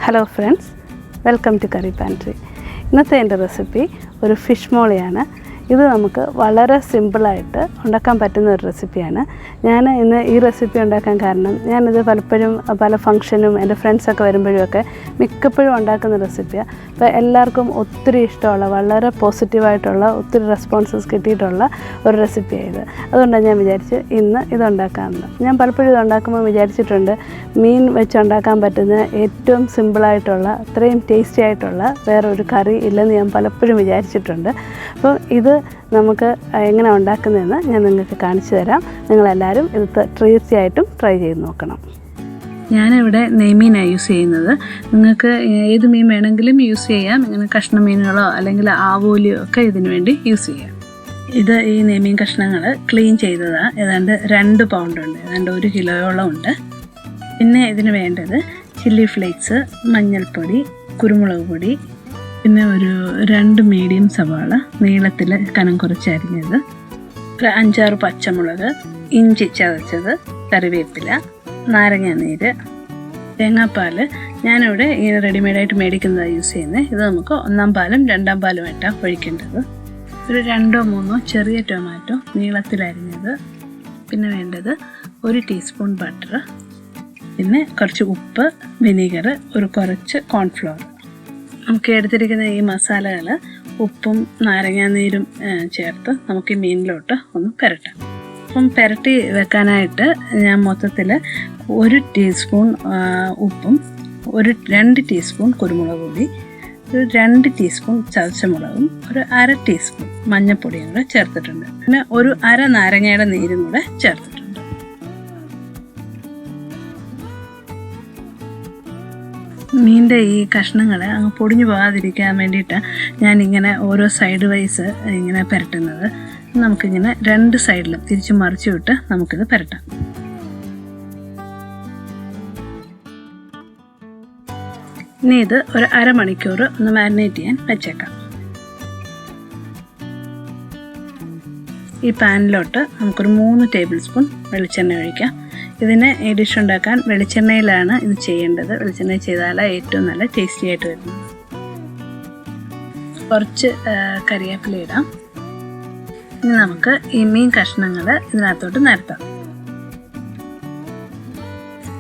Hello friends, welcome to Curry Pantry. ഇന്നത്തെ എൻ്റെ recipe ഒരു ഫിഷ് മോളിയാണ്. ഇത് നമുക്ക് വളരെ സിമ്പിളായിട്ട് ഉണ്ടാക്കാൻ പറ്റുന്ന ഒരു റെസിപ്പിയാണ്. ഞാൻ ഇന്ന് ഈ റെസിപ്പി ഉണ്ടാക്കാൻ കാരണം ഞാനിത് പലപ്പോഴും പല ഫംഗ്ഷനും എൻ്റെ ഫ്രണ്ട്സൊക്കെ വരുമ്പോഴൊക്കെ മിക്കപ്പോഴും ഉണ്ടാക്കുന്ന റെസിപ്പിയാണ്. അപ്പോൾ എല്ലാവർക്കും ഒത്തിരി ഇഷ്ടമുള്ള വളരെ പോസിറ്റീവായിട്ടുള്ള ഒത്തിരി റെസ്പോൺസസ് കിട്ടിയിട്ടുള്ള ഒരു റെസിപ്പിയാണ് ഇത്. അതുകൊണ്ടാണ് ഞാൻ വിചാരിച്ച് ഇന്ന് ഇതുണ്ടാക്കാമെന്ന്. ഞാൻ പലപ്പോഴും ഇത് ഉണ്ടാക്കുമ്പോൾ വിചാരിച്ചിട്ടുണ്ട് മീൻ വെച്ച് ഉണ്ടാക്കാൻ പറ്റുന്ന ഏറ്റവും സിമ്പിളായിട്ടുള്ള അത്രയും ടേസ്റ്റി ആയിട്ടുള്ള വേറൊരു കറി ഇല്ലെന്ന് ഞാൻ പലപ്പോഴും വിചാരിച്ചിട്ടുണ്ട്. അപ്പോൾ ഇത് നമുക്ക് എങ്ങനെ ഉണ്ടാക്കുന്നതെന്ന് ഞാൻ നിങ്ങൾക്ക് കാണിച്ചു തരാം. നിങ്ങളെല്ലാവരും ഇത് തീർച്ചയായിട്ടും ട്രൈ ചെയ്ത് നോക്കണം. ഞാനിവിടെ നെയ്മീനാണ് യൂസ് ചെയ്യുന്നത്. നിങ്ങൾക്ക് ഏത് മീൻ വേണമെങ്കിലും യൂസ് ചെയ്യാം. ഇങ്ങനെ കഷ്ണ മീനുകളോ അല്ലെങ്കിൽ ആവോലിയോ ഒക്കെ ഇതിനു വേണ്ടി യൂസ് ചെയ്യാം. ഇത് ഈ നെയ്മീൻ കഷ്ണങ്ങൾ ക്ലീൻ ചെയ്തതാണ്. ഏതാണ്ട് 2 പൗണ്ട് ഉണ്ട്, ഏതാണ്ട് 1 കിലോയോളം ഉണ്ട്. പിന്നെ ഇതിന് വേണ്ടത് ചില്ലി ഫ്ലേക്സ്, മഞ്ഞൾപ്പൊടി, കുരുമുളക് പൊടി, പിന്നെ ഒരു 2 മീഡിയം സവാള നീളത്തിൽ കനം കുറച്ച് അരിഞ്ഞത്, ഒരു 5-6 പച്ചമുളക്, ഇഞ്ചി ചതച്ചത്, കറിവേപ്പില, നാരങ്ങാനീര്, തേങ്ങാപ്പാൽ. ഞാനിവിടെ ഈ റെഡിമെയ്ഡായിട്ട് മേടിക്കുന്നതാണ് യൂസ് ചെയ്യുന്നത്. ഇത് നമുക്ക് 1-ാം പാലും 2-ാം പാലുമായിട്ടാണ് ഒഴിക്കേണ്ടത്. ഒരു 2-3 ചെറിയ ടൊമാറ്റോ നീളത്തിൽ അരിഞ്ഞത്, പിന്നെ വേണ്ടത് 1 ടീസ്പൂൺ ബട്ടർ, പിന്നെ കുറച്ച് ഉപ്പ്, വിനീഗർ, കുറച്ച് കോൺഫ്ലോർ. നമുക്ക് എടുത്തിരിക്കുന്ന ഈ മസാലകൾ ഉപ്പും നാരങ്ങാനീരും ചേർത്ത് നമുക്ക് ഈ മീനിലോട്ട് ഒന്ന് പുരട്ടാം. അപ്പം പുരട്ടി വെക്കാനായിട്ട് ഞാൻ മൊത്തത്തിൽ 1 ടീസ്പൂൺ ഉപ്പും 2 ടീസ്പൂൺ കുരുമുളക് പൊടി, 2 ടീസ്പൂൺ ചതച്ചമുളകും, 1/2 ടീസ്പൂൺ മഞ്ഞൾപ്പൊടിയും കൂടെ ചേർത്തിട്ടുണ്ട്. പിന്നെ 1/2 നാരങ്ങയുടെ നീരും കൂടെ ചേർത്തിട്ടുണ്ട്. മീനിൻ്റെ ഈ കഷ്ണങ്ങൾ അങ്ങ് പൊടിഞ്ഞു പോകാതിരിക്കാൻ വേണ്ടിയിട്ട് ഞാനിങ്ങനെ ഓരോ സൈഡ് വൈസ് ഇങ്ങനെ പുരട്ടുന്നത്. നമുക്കിങ്ങനെ 2 സൈഡിലും തിരിച്ച് മറിച്ചു വിട്ട് നമുക്കിത് പുരട്ടാം. ഇനി ഇത് ഒരു 1/2 മണിക്കൂർ ഒന്ന് മാരിനേറ്റ് ചെയ്യാൻ വെച്ചേക്കാം. ഈ പാനിലോട്ട് നമുക്കൊരു 3 ടേബിൾ സ്പൂൺ വെളിച്ചെണ്ണ ഒഴിക്കാം. ഇതിന് ഈ ഡിഷ് ഉണ്ടാക്കാൻ വെളിച്ചെണ്ണയിലാണ് ഇത് ചെയ്യേണ്ടത്. വെളിച്ചെണ്ണ ചെയ്താലാണ് ഏറ്റവും നല്ല ടേസ്റ്റി ആയിട്ട് വരുന്നത്. കുറച്ച് കറിവേപ്പില ഇടാം. ഇനി നമുക്ക് ഈ മീൻ കഷ്ണങ്ങൾ ഇതിനകത്തോട്ട് നിരത്താം.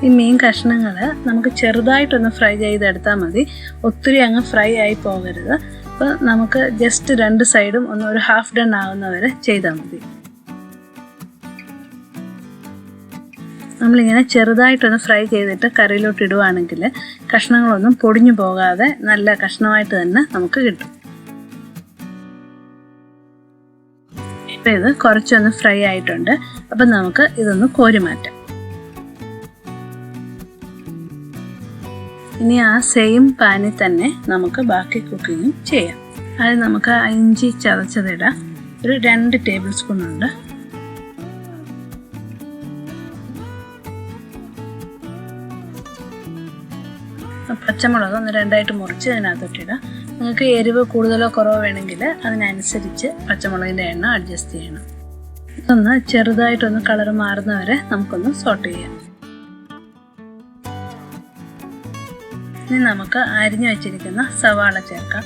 ഈ മീൻ കഷ്ണങ്ങൾ നമുക്ക് ചെറുതായിട്ടൊന്ന് ഫ്രൈ ചെയ്തെടുത്താൽ മതി. ഒത്തിരി അങ്ങ് ഫ്രൈ ആയി പോകരുത്. അപ്പോൾ നമുക്ക് ജസ്റ്റ് 2 സൈഡും ഒരു ഹാഫ് ഡൺ ആകുന്നവരെ ചെയ്താൽ മതി. നമ്മളിങ്ങനെ ചെറുതായിട്ടൊന്ന് ഫ്രൈ ചെയ്തിട്ട് കറിയിലോട്ട് ഇടുവാണെങ്കിൽ കഷ്ണങ്ങളൊന്നും പൊടിഞ്ഞു പോകാതെ നല്ല കഷ്ണമായിട്ട് തന്നെ നമുക്ക് കിട്ടും. ഇപ്പം ഇത് കുറച്ചൊന്ന് ഫ്രൈ ആയിട്ടുണ്ട്. അപ്പം നമുക്ക് ഇതൊന്ന് കോരി മാറ്റാം. ഇനി ആ സെയിം പാനിൽ തന്നെ നമുക്ക് ബാക്കി കുക്കിങ്ങും ചെയ്യാം. അത് നമുക്ക് ഇഞ്ചി ചതച്ചതിടാം. ഒരു 2 ടേബിൾ സ്പൂൺ ഉണ്ട്. പച്ചമുളക് ഒന്ന് 2ആയിട്ട് മുറിച്ച് അതിനകത്തോട്ടിടാം. നിങ്ങൾക്ക് എരിവ് കൂടുതലോ കുറവോ വേണമെങ്കിൽ അതിനനുസരിച്ച് പച്ചമുളകിൻ്റെ എണ്ണ അഡ്ജസ്റ്റ് ചെയ്യണം. ഇതൊന്ന് ചെറുതായിട്ടൊന്ന് കളർ മാറുന്നവരെ നമുക്കൊന്ന് സോട്ട് ചെയ്യാം. ഇനി നമുക്ക് അരിഞ്ഞു വെച്ചിരിക്കുന്ന സവാള ചേർക്കാം.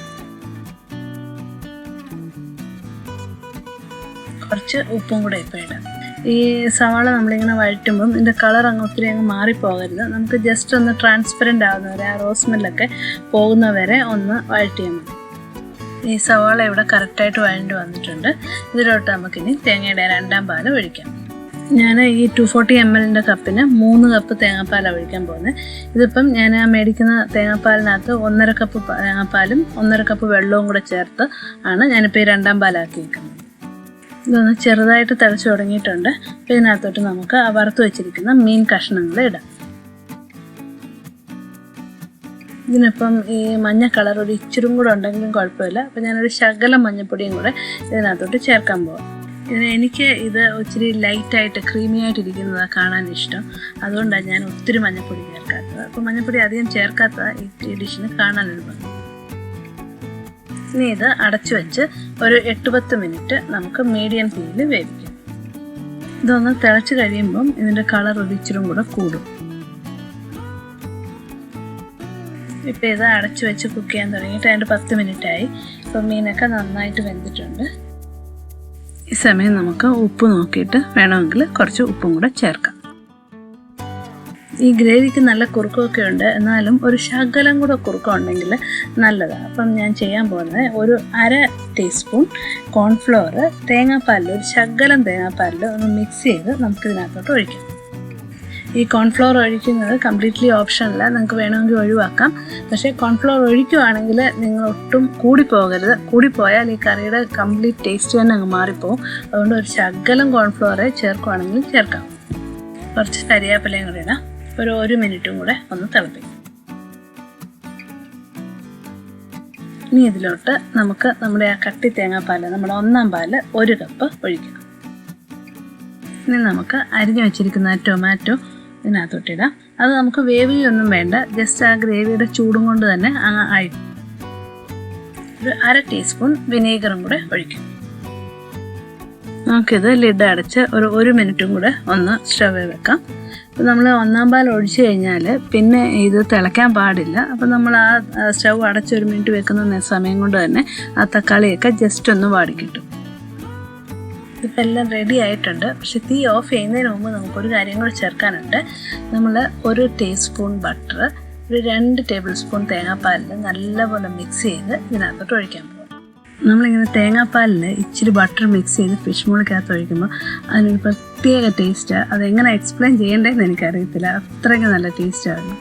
കുറച്ച് ഉപ്പും കൂടെ ഇപ്പോൾ ഇടാം. ഈ സവാള നമ്മളിങ്ങനെ വഴറ്റുമ്പം ഇതിൻ്റെ കളർ ഒത്തിരി അങ്ങ് മാറിപ്പോകരുത്. നമുക്ക് ജസ്റ്റ് ഒന്ന് ട്രാൻസ്പെറൻ്റ് ആവുന്നവരെ, ആ റോസ് സ്മെല്ലൊക്കെ പോകുന്നവരെ ഒന്ന് വഴറ്റിയാൽ മതി. ഈ സവാള ഇവിടെ കറക്റ്റായിട്ട് വഴണ്ട് വന്നിട്ടുണ്ട്. ഇതിലോട്ട് നമുക്കിനി തേങ്ങയുടെ 2-ാം പാൽ ഒഴിക്കാം. ഞാൻ ഈ 240 ml കപ്പിന് 3 കപ്പ് തേങ്ങാപ്പാലാണ് ഒഴിക്കാൻ പോകുന്നത്. ഇതിപ്പം ഞാൻ മേടിക്കുന്ന തേങ്ങാപ്പാലിനകത്ത് 1.5 കപ്പ് തേങ്ങാപ്പാലും 1.5 കപ്പ് വെള്ളവും കൂടെ ചേർത്ത് ആണ് ഞാനിപ്പോൾ ഈ 2-ാം പാലാക്കി വെക്കുന്നത്. ഇതൊന്ന് ചെറുതായിട്ട് തിളച്ച് തുടങ്ങിയിട്ടുണ്ട്. അപ്പോൾ ഇതിനകത്തോട്ട് നമുക്ക് ആ വറുത്ത് വെച്ചിരിക്കുന്ന മീൻ കഷ്ണങ്ങൾ ഇടാം. ഇതിനിപ്പം ഈ മഞ്ഞ കളർ ഒരു ഇച്ചിരും കൂടെ ഉണ്ടെങ്കിലും കുഴപ്പമില്ല. അപ്പോൾ ഞാനൊരു ശകലം മഞ്ഞൾപ്പൊടിയും കൂടെ ഇതിനകത്തോട്ട് ചേർക്കാൻ പോകാം. എനിക്ക് ഇത് ഒത്തിരി ലൈറ്റായിട്ട് ക്രീമി ആയിട്ടിരിക്കുന്നതാണ് കാണാൻ ഇഷ്ടം. അതുകൊണ്ടാണ് ഞാൻ ഒത്തിരി മഞ്ഞൾപ്പൊടി ചേർക്കാത്തത്. അപ്പോൾ മഞ്ഞൾപ്പൊടി അധികം ചേർക്കാത്ത ഈ ഡിഷിന് കാണാനൊരു ഭംഗി. ഇനി ഇത് അടച്ചു വെച്ച് ഒരു 8-10 മിനിറ്റ് നമുക്ക് മീഡിയം തീയിൽ വേവിക്കാം. ഇതൊന്ന് തിളച്ച് കഴിയുമ്പം ഇതിൻ്റെ കളർ ഒരു ഇച്ചിരും കൂടെ കൂടും. ഇപ്പോൾ ഇത് അടച്ചു വെച്ച് കുക്ക് ചെയ്യാൻ തുടങ്ങിയിട്ട് അതിൻ്റെ 10 മിനിറ്റായി. അപ്പോൾ മീനൊക്കെ നന്നായിട്ട് വെന്തിട്ടുണ്ട്. ഈ സമയം നമുക്ക് ഉപ്പ് നോക്കിയിട്ട് വേണമെങ്കിൽ കുറച്ച് ഉപ്പും കൂടെ ചേർക്കാം. ഈ ഗ്രേവിക്ക് നല്ല കുറുക്കമൊക്കെ ഉണ്ട്, എന്നാലും ഒരു ശകലം കൂടെ കുറുക്കം ഉണ്ടെങ്കിൽ നല്ലതാണ്. അപ്പം ഞാൻ ചെയ്യാൻ പോകുന്നത് ഒരു 1/2 ടീസ്പൂൺ കോൺഫ്ലോർ തേങ്ങാപ്പാലിൽ, ഒരു ശകലം തേങ്ങാപ്പാലിൽ ഒന്ന് മിക്സ് ചെയ്ത് നമുക്കിതിനകത്തോട്ട് ഒഴിക്കാം. ഈ കോൺഫ്ലോർ ഒഴിക്കുന്നത് കംപ്ലീറ്റ്ലി ഓപ്ഷനല്ല, നിങ്ങൾക്ക് വേണമെങ്കിൽ ഒഴിവാക്കാം. പക്ഷേ കോൺഫ്ലോർ ഒഴിക്കുകയാണെങ്കിൽ നിങ്ങൾ ഒട്ടും കൂടിപ്പോകരുത്. കൂടിപ്പോയാൽ ഈ കറിയുടെ കംപ്ലീറ്റ് ടേസ്റ്റ് തന്നെ അങ്ങ് മാറിപ്പോവും. അതുകൊണ്ട് ഒരു ശകലം കോൺഫ്ലോറെ ചേർക്കുകയാണെങ്കിൽ ചേർക്കാം. കുറച്ച് കരിയാപ്പിലയും കൂടെ ഇടാം. ഒരു 1 മിനിറ്റും കൂടെ ഒന്ന് തിളപ്പിക്കും. ഇനി ഇതിലോട്ട് നമുക്ക് നമ്മുടെ ആ കട്ടി തേങ്ങാപ്പാൽ, നമ്മുടെ 1-ാം പാല് 1 കപ്പ് ഒഴിക്കാം. ഇനി നമുക്ക് അരിഞ്ഞു വെച്ചിരിക്കുന്ന ടൊമാറ്റോ ഇതിനകത്തോട്ടിടാം. അത് നമുക്ക് വേവിയൊന്നും വേണ്ട, ജസ്റ്റ് ആ ഗ്രേവിയുടെ ചൂടും കൊണ്ട് തന്നെ അങ്ങ് ആയി. ഒരു 1/2 ടീസ്പൂൺ വിനേഗറും കൂടെ ഒഴിക്കും. നമുക്കിത് ലിഡ് അടച്ച് ഒരു 1 മിനിറ്റും കൂടെ ഒന്ന് സ്റ്റവ് വെക്കാം. അപ്പോൾ നമ്മൾ 1-ാം പാൽ ഒഴിച്ചു കഴിഞ്ഞാൽ പിന്നെ ഇത് തിളയ്ക്കാൻ പാടില്ല. അപ്പോൾ നമ്മൾ ആ സ്റ്റവ് അടച്ച് 1 മിനിറ്റ് വെക്കുന്ന സമയം കൊണ്ട് തന്നെ ആ തക്കാളിയൊക്കെ ജസ്റ്റ് ഒന്ന് വാടി കിട്ടും. ഇപ്പം എല്ലാം റെഡി ആയിട്ടുണ്ട്. പക്ഷെ തീ ഓഫ് ചെയ്യുന്നതിന് മുമ്പ് നമുക്കൊരു കാര്യം കൂടെ ചേർക്കാനുണ്ട്. നമ്മൾ 1 ടീസ്പൂൺ ബട്ടർ, ഒരു 2 ടേബിൾ സ്പൂൺ തേങ്ങാപ്പാലിൽ നല്ലപോലെ മിക്സ് ചെയ്ത് ഇതിനകത്തോട്ട് ഒഴിക്കാൻ പോകും. നമ്മളിങ്ങനെ തേങ്ങാപ്പാലിൽ ഇച്ചിരി ബട്ടർ മിക്സ് ചെയ്ത് ഫിഷ് മോളിക്കകത്ത് ഒഴിക്കുമ്പോൾ അതിനൊരു പ്രത്യേക ടേസ്റ്റാണ്. അതെങ്ങനെ എക്സ്പ്ലെയിൻ ചെയ്യേണ്ടതെന്ന് എനിക്കറിയത്തില്ല, അത്രയ്ക്ക് നല്ല ടേസ്റ്റാണ്.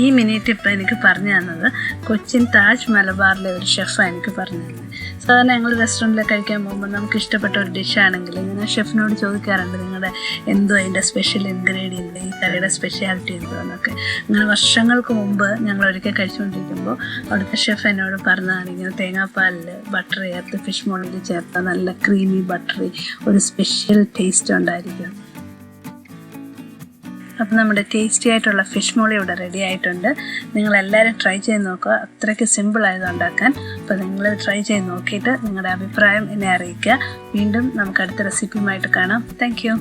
ഈ മിനി ടിപ്പ് എനിക്ക് പറഞ്ഞു തന്നത് കൊച്ചിൻ താജ് മലബാറിലെ ഒരു ഷെഫാണ് എനിക്ക് പറഞ്ഞു തന്നത്. സാധാരണ ഞങ്ങൾ റെസ്റ്റോറൻറ്റിൽ കഴിക്കാൻ പോകുമ്പോൾ നമുക്ക് ഇഷ്ടപ്പെട്ട ഒരു ഡിഷാണെങ്കിൽ ഞാൻ ഷെഫിനോട് ചോദിക്കാറുണ്ട്, നിങ്ങളുടെ എന്തോ അതിൻ്റെ സ്പെഷ്യൽ ഇൻഗ്രീഡിയൻറ്റ്, ഈ കറിയുടെ സ്പെഷ്യാലിറ്റി എന്തോ എന്നൊക്കെ. അങ്ങനെ വർഷങ്ങൾക്ക് മുമ്പ് ഞങ്ങൾ ഒരിക്കൽ കഴിച്ചുകൊണ്ടിരിക്കുമ്പോൾ അവിടുത്തെ ഷെഫ് എന്നോട് പറഞ്ഞതാണ്, ഇങ്ങനെ തേങ്ങാപ്പാലിൽ ബട്ടർ ചേർത്ത് ഫിഷ് മോളിൽ ചേർത്ത നല്ല ക്രീമി ബട്ടറി ഒരു സ്പെഷ്യൽ ടേസ്റ്റ് ഉണ്ടായിരിക്കും. അപ്പം നമ്മുടെ ടേസ്റ്റി ആയിട്ടുള്ള ഫിഷ് മോളി ഇവിടെ റെഡി ആയിട്ടുണ്ട്. നിങ്ങളെല്ലാവരും ട്രൈ ചെയ്ത് നോക്കുക, അത്രയ്ക്ക് സിമ്പിളായത് ഉണ്ടാക്കാൻ. അപ്പോൾ നിങ്ങൾ ട്രൈ ചെയ്ത് നോക്കിയിട്ട് നിങ്ങളുടെ അഭിപ്രായം എന്നെ അറിയിക്കുക. വീണ്ടും നമുക്ക് അടുത്ത റെസിപ്പിയുമായിട്ട് കാണാം. Thank you.